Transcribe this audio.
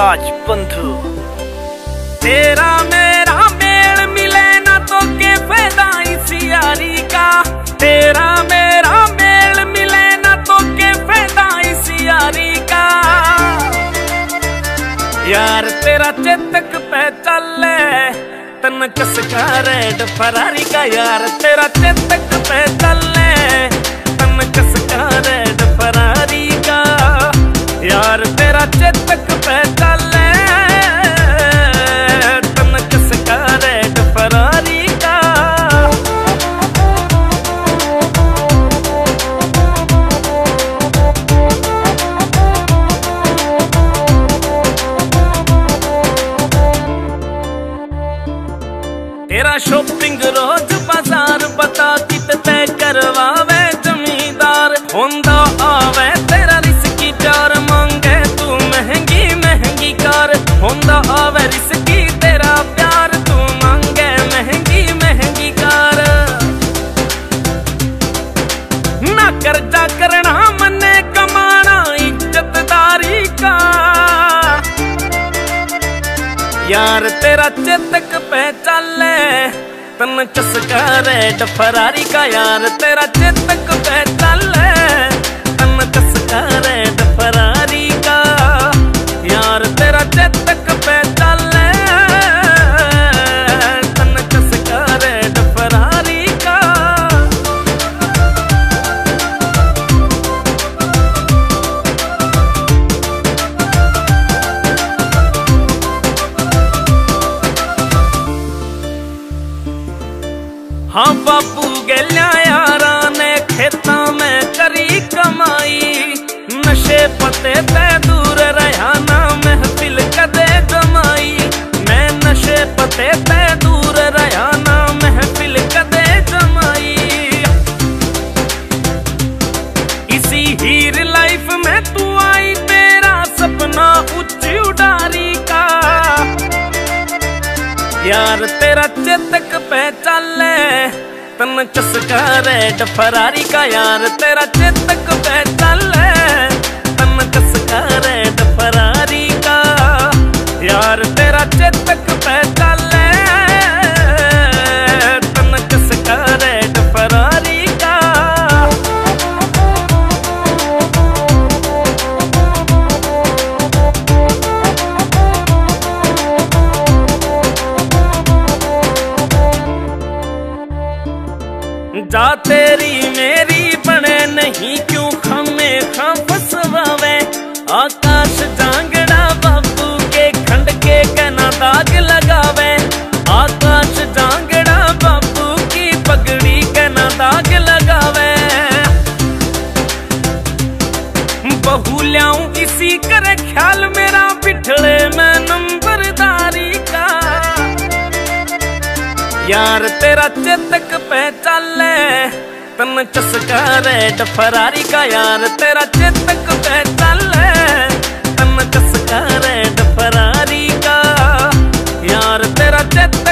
राज बंधु। तेरा मेरा मेल मिले ना तो के फायदा इस यारी का, तेरा मेरा मेल मिले ना तो के फायदा इस यारी का। यार तेरा चेतक पे चले तन कस का रेड फरारी का, यार तेरा चेतक पे चले तन कस का रेड फरारी का। यार तेरा चेतक पे चले तन कस का रेड फरारी का। तेरा शॉपिंग रोज बाजार बता कित तय करवावे जमींदार, होंदा आवे तेरा रिस्की प्यार मांगे तू महंगी महंगी कार, होंदा आवे रिस्की तेरा प्यार तू मांगे महंगी महंगी कार। ना कर्जा करना मने कमाना इज्जतदारी का। यार तेरा चेतक पे चले तन कस का रेड फरारी का, यार तेरा चेतक पे चले तन कस का रेड फरारी का। यार तेरा चेतक पे चले तन कस का रेड फरारी का। हाँ बापू गलिया यारा ने खेता में करी कमाई, नशे पते ते दूर रहा ना महफिल कदे जमाई। मैं नशे पते ते दूर रहा ना महफिल कदे जमाई। इसी हीर लाइफ में तू आई तेरा सपना ऊंची उड़ारी का। यार तेरा चेतक पे चले तन कस का रेड फरारी का, यार तेरा चेतक पे चले तन कस का रेड फरारी का। यार तेरा चेतक पे चले तन कस का रेड फरारी का। जा तेरी मेरी बने नहीं क्यों खामे खां फसवावे, आकाश जांगड़ा बाबू के खंड के कहना दाग लगावे। आकाश जांगड़ा बाबू की पगड़ी कहना दाग लगावे। बहू ल्याऊं इसी करे ख्याल मेरा बिठड़े में नंबरदारी का। यार तेरा चेतक पे चले तन कस का रेड फरारी का, यार तेरा चेतक पे चले तन कस का रेड फरारी का। यार तेरा चेतक